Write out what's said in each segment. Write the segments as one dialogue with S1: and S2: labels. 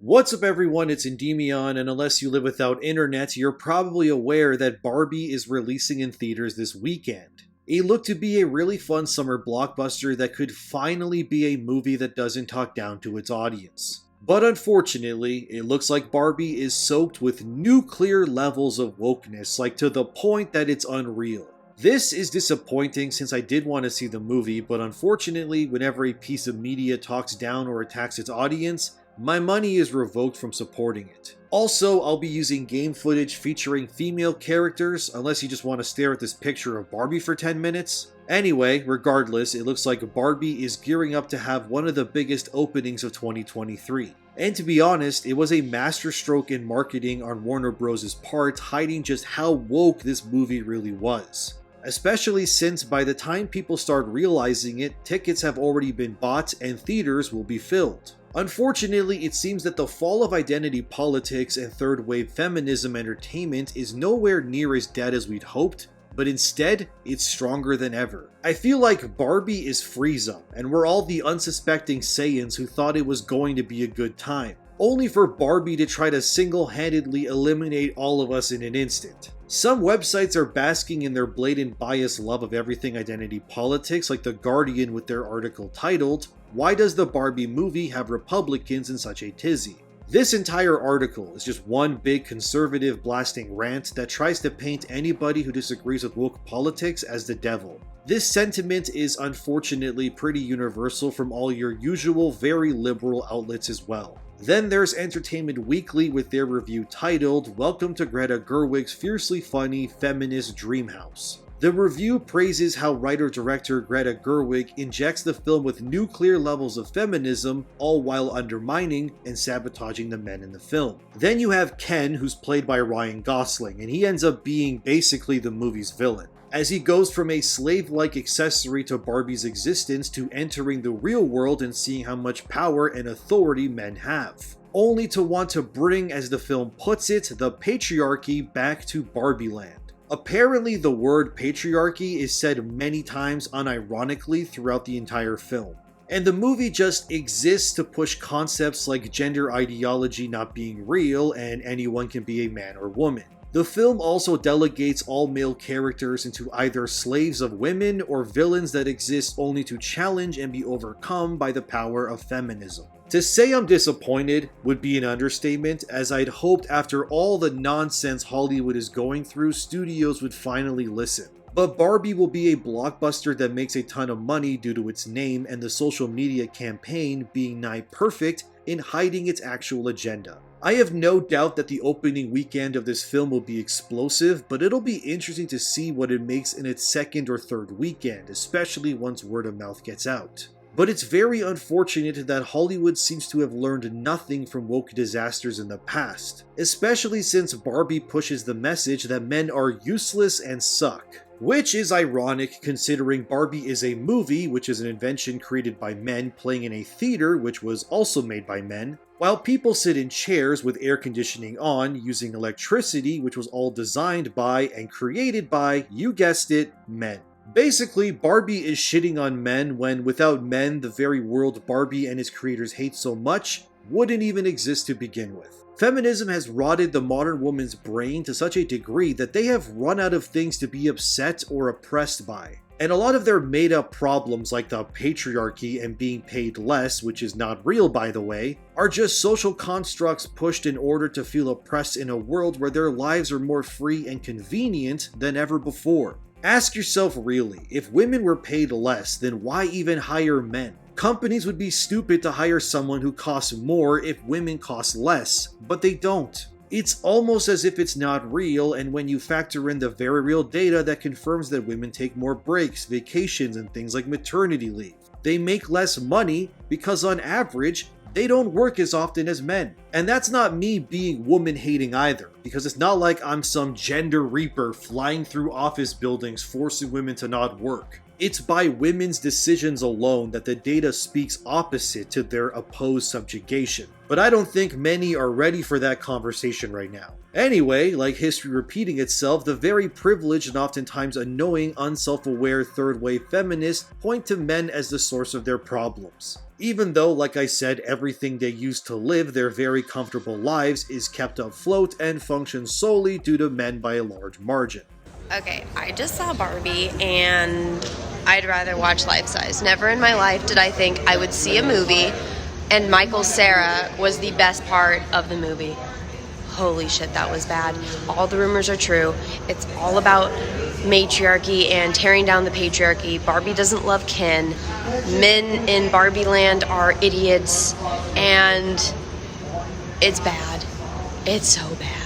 S1: What's up everyone, it's Endymion, and unless you live without internet, you're probably aware that Barbie is releasing in theaters this weekend. It looked to be a really fun summer blockbuster that could finally be a movie that doesn't talk down to its audience. But unfortunately, it looks like Barbie is soaked with nuclear levels of wokeness, like to the point that it's unreal. This is disappointing since I did want to see the movie, but unfortunately, whenever a piece of media talks down or attacks its audience, my money is revoked from supporting it. Also, I'll be using game footage featuring female characters, unless you just want to stare at this picture of Barbie for 10 minutes. Anyway, regardless, it looks like Barbie is gearing up to have one of the biggest openings of 2023. And to be honest, it was a masterstroke in marketing on Warner Bros.' part, hiding just how woke this movie really was. Especially since by the time people start realizing it, tickets have already been bought and theaters will be filled. Unfortunately, it seems that the fall of identity politics and third-wave feminism entertainment is nowhere near as dead as we'd hoped, but instead, it's stronger than ever. I feel like Barbie is Frieza, and we're all the unsuspecting Saiyans who thought it was going to be a good time, only for Barbie to try to single-handedly eliminate all of us in an instant. Some websites are basking in their blatant biased love of everything identity politics, like The Guardian with their article titled, "Why Does the Barbie Movie Have Republicans in Such a Tizzy?" This entire article is just one big conservative blasting rant that tries to paint anybody who disagrees with woke politics as the devil. This sentiment is unfortunately pretty universal from all your usual very liberal outlets as well. Then there's Entertainment Weekly with their review titled, "Welcome to Greta Gerwig's Fiercely Funny Feminist Dreamhouse." The review praises how writer-director Greta Gerwig injects the film with nuclear levels of feminism, all while undermining and sabotaging the men in the film. Then you have Ken, who's played by Ryan Gosling, and he ends up being basically the movie's villain, as he goes from a slave-like accessory to Barbie's existence to entering the real world and seeing how much power and authority men have, only to want to bring, as the film puts it, the patriarchy back to Barbie land. Apparently, the word patriarchy is said many times unironically throughout the entire film, and the movie just exists to push concepts like gender ideology not being real and anyone can be a man or woman. The film also delegates all male characters into either slaves of women or villains that exist only to challenge and be overcome by the power of feminism. To say I'm disappointed would be an understatement, as I'd hoped after all the nonsense Hollywood is going through, studios would finally listen. But Barbie will be a blockbuster that makes a ton of money due to its name and the social media campaign being nigh perfect in hiding its actual agenda. I have no doubt that the opening weekend of this film will be explosive, but it'll be interesting to see what it makes in its second or third weekend, especially once word of mouth gets out. But it's very unfortunate that Hollywood seems to have learned nothing from woke disasters in the past, especially since Barbie pushes the message that men are useless and suck. Which is ironic considering Barbie is a movie, which is an invention created by men playing in a theater, which was also made by men, while people sit in chairs with air conditioning on using electricity, which was all designed by and created by, you guessed it, men. Basically, Barbie is shitting on men when without men, the very world Barbie and its creators hate so much wouldn't even exist to begin with. Feminism has rotted the modern woman's brain to such a degree that they have run out of things to be upset or oppressed by. And a lot of their made-up problems like the patriarchy and being paid less, which is not real by the way, are just social constructs pushed in order to feel oppressed in a world where their lives are more free and convenient than ever before. Ask yourself really, if women were paid less, then why even hire men? Companies would be stupid to hire someone who costs more if women cost less, but they don't. It's almost as if it's not real, and when you factor in the very real data that confirms that women take more breaks, vacations, and things like maternity leave, they make less money because on average, they don't work as often as men. And that's not me being woman-hating either. because it's not like I'm some gender reaper flying through office buildings forcing women to not work. It's by women's decisions alone that the data speaks opposite to their opposed subjugation. But I don't think many are ready for that conversation right now. Anyway, like history repeating itself, the very privileged and oftentimes annoying, unself-aware third-wave feminists point to men as the source of their problems. Even though, like I said, everything they use to live their very comfortable lives is kept afloat and functions solely due to men by a large margin.
S2: Okay, I just saw Barbie and I'd rather watch Life Size. Never in my life did I think I would see a movie and Michael Cera was the best part of the movie. Holy shit, that was bad. All the rumors are true. It's all about matriarchy and tearing down the patriarchy. Barbie doesn't love Ken. Men in Barbie land are idiots and it's bad. It's so bad.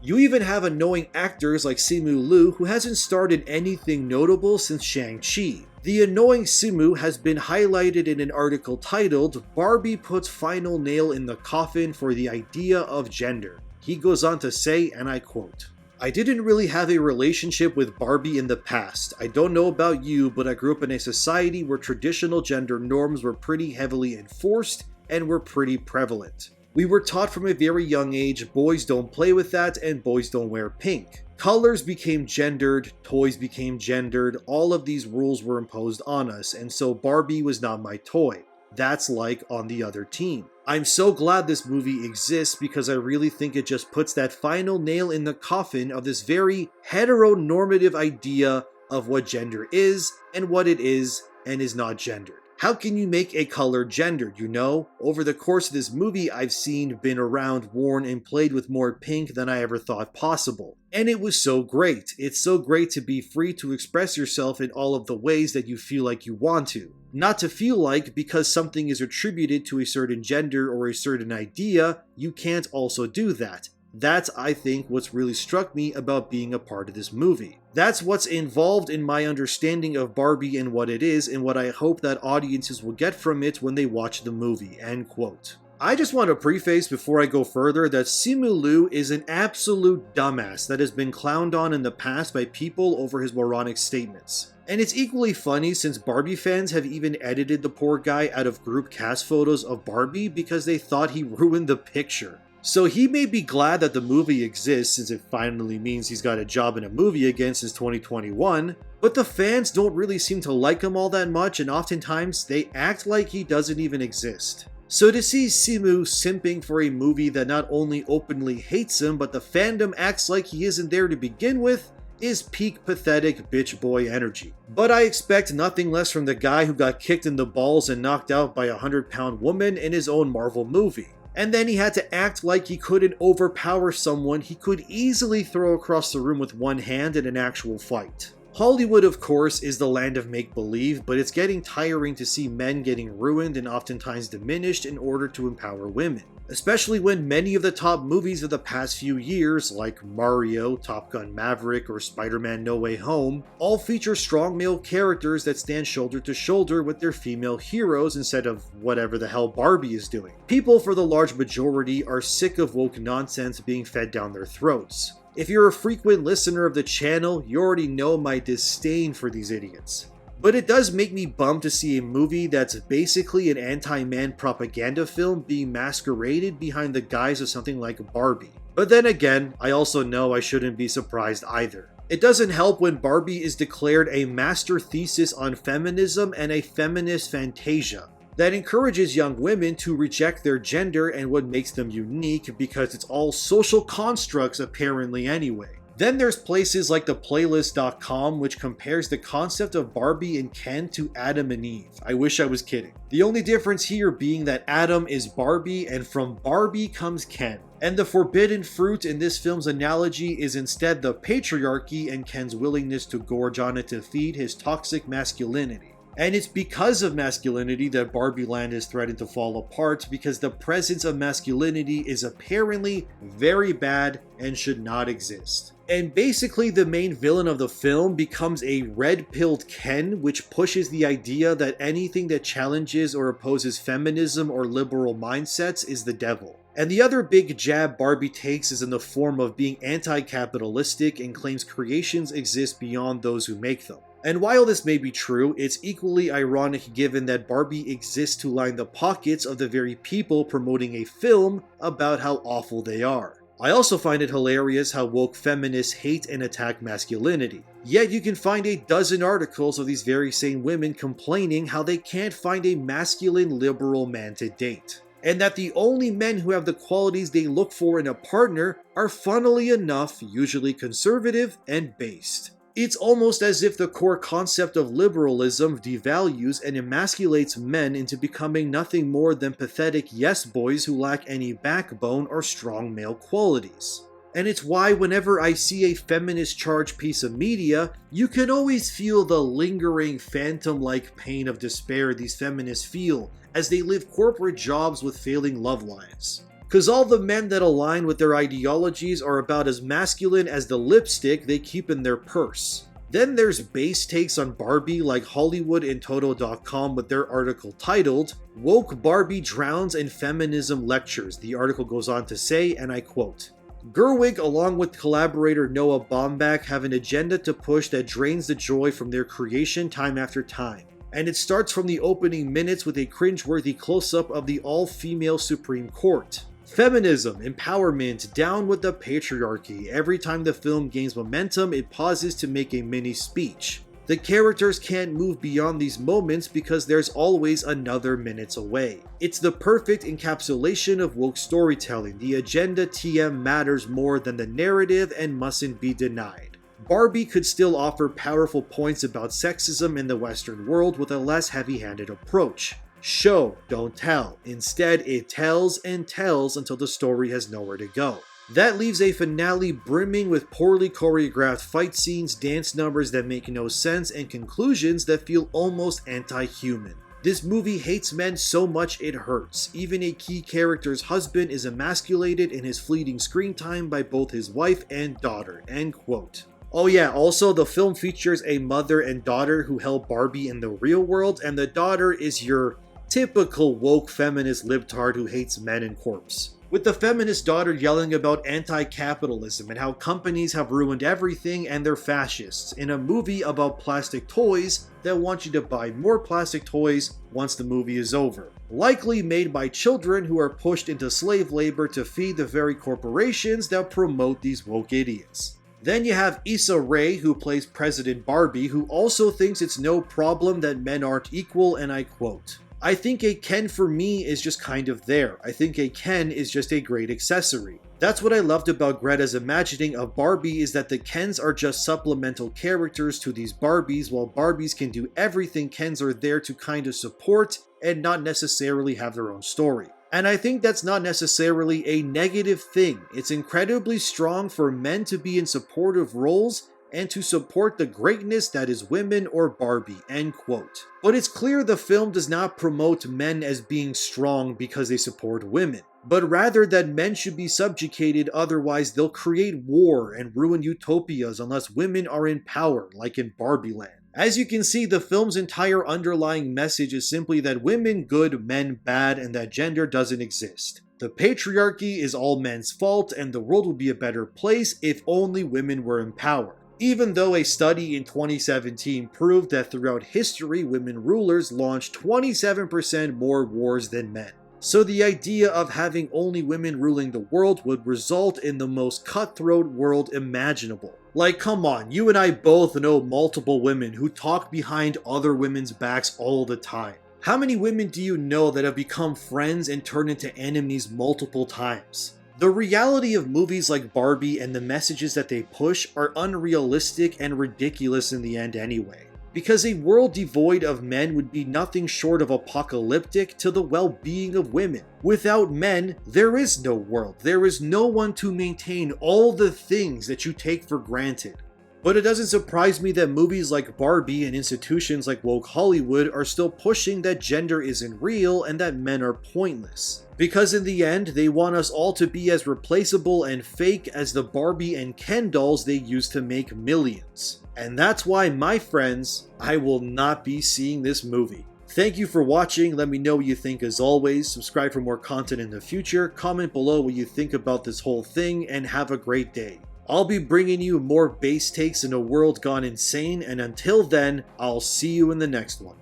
S1: You even have annoying actors like Simu Liu, who hasn't starred in anything notable since Shang-Chi. The annoying Simu has been highlighted in an article titled, "Barbie puts final nail in the coffin for the idea of gender." He goes on to say, and I quote, "I didn't really have a relationship with Barbie in the past. I don't know about you, but I grew up in a society where traditional gender norms were pretty heavily enforced and were pretty prevalent. We were taught from a very young age, boys don't play with that and boys don't wear pink. Colors became gendered, toys became gendered, all of these rules were imposed on us, and so Barbie was not my toy. That's like on the other team. I'm so glad this movie exists because I really think it just puts that final nail in the coffin of this very heteronormative idea of what gender is and what it is and is not gendered. How can you make a color gendered, you know? Over the course of this movie, I've seen, been around, worn, and played with more pink than I ever thought possible. And it was so great. It's so great to be free to express yourself in all of the ways that you feel like you want to. Not to feel like, because something is attributed to a certain gender or a certain idea, you can't also do that. That's, I think, what's really struck me about being a part of this movie. That's what's involved in my understanding of Barbie and what it is, and what I hope that audiences will get from it when they watch the movie." End quote. I just want to preface before I go further that Simu Liu is an absolute dumbass that has been clowned on in the past by people over his moronic statements. And it's equally funny since Barbie fans have even edited the poor guy out of group cast photos of Barbie because they thought he ruined the picture. So he may be glad that the movie exists since it finally means he's got a job in a movie again since 2021, but the fans don't really seem to like him all that much, and oftentimes they act like he doesn't even exist. So to see Simu simping for a movie that not only openly hates him, but the fandom acts like he isn't there to begin with, is peak pathetic bitch boy energy. But I expect nothing less from the guy who got kicked in the balls and knocked out by a 100-pound woman in his own Marvel movie. And then he had to act like he couldn't overpower someone he could easily throw across the room with one hand in an actual fight. Hollywood, of course, is the land of make-believe, but it's getting tiring to see men getting ruined and oftentimes diminished in order to empower women. Especially when many of the top movies of the past few years, like Mario, Top Gun Maverick, or Spider-Man No Way Home, all feature strong male characters that stand shoulder to shoulder with their female heroes instead of whatever the hell Barbie is doing. People, for the large majority, are sick of woke nonsense being fed down their throats. If you're a frequent listener of the channel, you already know my disdain for these idiots. But it does make me bummed to see a movie that's basically an anti-man propaganda film being masqueraded behind the guise of something like Barbie. But then again, I also know I shouldn't be surprised either. It doesn't help when Barbie is declared a master thesis on feminism and a feminist Fantasia that encourages young women to reject their gender and what makes them unique because it's all social constructs apparently anyway. Then there's places like theplaylist.com, which compares the concept of Barbie and Ken to Adam and Eve. I wish I was kidding. The only difference here being that Adam is Barbie and from Barbie comes Ken. And the forbidden fruit in this film's analogy is instead the patriarchy and Ken's willingness to gorge on it to feed his toxic masculinity. And it's because of masculinity that Barbie Land is threatened to fall apart, because the presence of masculinity is apparently very bad and should not exist. And basically the main villain of the film becomes a red-pilled Ken, which pushes the idea that anything that challenges or opposes feminism or liberal mindsets is the devil. And the other big jab Barbie takes is in the form of being anti-capitalistic and claims creations exist beyond those who make them. And while this may be true, it's equally ironic given that Barbie exists to line the pockets of the very people promoting a film about how awful they are. I also find it hilarious how woke feminists hate and attack masculinity. Yet you can find a dozen articles of these very same women complaining how they can't find a masculine liberal man to date. And that the only men who have the qualities they look for in a partner are, funnily enough, usually conservative and based. It's almost as if the core concept of liberalism devalues and emasculates men into becoming nothing more than pathetic yes boys who lack any backbone or strong male qualities. And it's why whenever I see a feminist charged piece of media, you can always feel the lingering phantom-like pain of despair these feminists feel as they live corporate jobs with failing love lives. Cause all the men that align with their ideologies are about as masculine as the lipstick they keep in their purse. Then there's base takes on Barbie like Hollywood and Toto.com with their article titled, "Woke Barbie Drowns in Feminism Lectures." The article goes on to say, and I quote, "Gerwig along with collaborator Noah Baumbach have an agenda to push that drains the joy from their creation time after time. And it starts from the opening minutes with a cringeworthy close-up of the all-female Supreme Court. Feminism, empowerment, down with the patriarchy. Every time the film gains momentum, it pauses to make a mini speech. The characters can't move beyond these moments because there's always another minutes away. It's the perfect encapsulation of woke storytelling. The agenda TM matters more than the narrative and mustn't be denied. Barbie could still offer powerful points about sexism in the Western world with a less heavy-handed approach. Show, don't tell. Instead, it tells and tells until the story has nowhere to go. That leaves a finale brimming with poorly choreographed fight scenes, dance numbers that make no sense, and conclusions that feel almost anti-human. This movie hates men so much it hurts. Even a key character's husband is emasculated in his fleeting screen time by both his wife and daughter." End quote. Oh yeah, also the film features a mother and daughter who held Barbie in the real world, and the daughter is your typical woke feminist libtard who hates men and corpse. With the feminist daughter yelling about anti-capitalism and how companies have ruined everything and they're fascists in a movie about plastic toys that want you to buy more plastic toys once the movie is over. Likely made by children who are pushed into slave labor to feed the very corporations that promote these woke idiots. Then you have Issa Rae, who plays President Barbie, who also thinks it's no problem that men aren't equal, and I quote, "I think a Ken for me is just kind of there. I think a Ken is just a great accessory. That's what I loved about Greta's imagining of Barbie, is that the Kens are just supplemental characters to these Barbies, while Barbies can do everything Kens are there to kind of support and not necessarily have their own story. And I think that's not necessarily a negative thing. It's incredibly strong for men to be in supportive roles and to support the greatness that is women or Barbie." End quote. But it's clear the film does not promote men as being strong because they support women, but rather that men should be subjugated, otherwise they'll create war and ruin utopias unless women are in power, like in Barbie Land. As you can see, the film's entire underlying message is simply that women good, men bad, and that gender doesn't exist. The patriarchy is all men's fault, and the world would be a better place if only women were in power. Even though a study in 2017 proved that throughout history, women rulers launched 27% more wars than men. So the idea of having only women ruling the world would result in the most cutthroat world imaginable. Like, come on, you and I both know multiple women who talk behind other women's backs all the time. How many women do you know that have become friends and turned into enemies multiple times? The reality of movies like Barbie and the messages that they push are unrealistic and ridiculous in the end anyway. Because a world devoid of men would be nothing short of apocalyptic to the well-being of women. Without men, there is no world. There is no one to maintain all the things that you take for granted. But it doesn't surprise me that movies like Barbie and institutions like woke Hollywood are still pushing that gender isn't real and that men are pointless. Because in the end, they want us all to be as replaceable and fake as the Barbie and Ken dolls they used to make millions. And that's why, my friends, I will not be seeing this movie. Thank you for watching. Let me know what you think as always. Subscribe for more content in the future. Comment below what you think about this whole thing, and have a great day. I'll be bringing you more base takes in a world gone insane, and until then, I'll see you in the next one.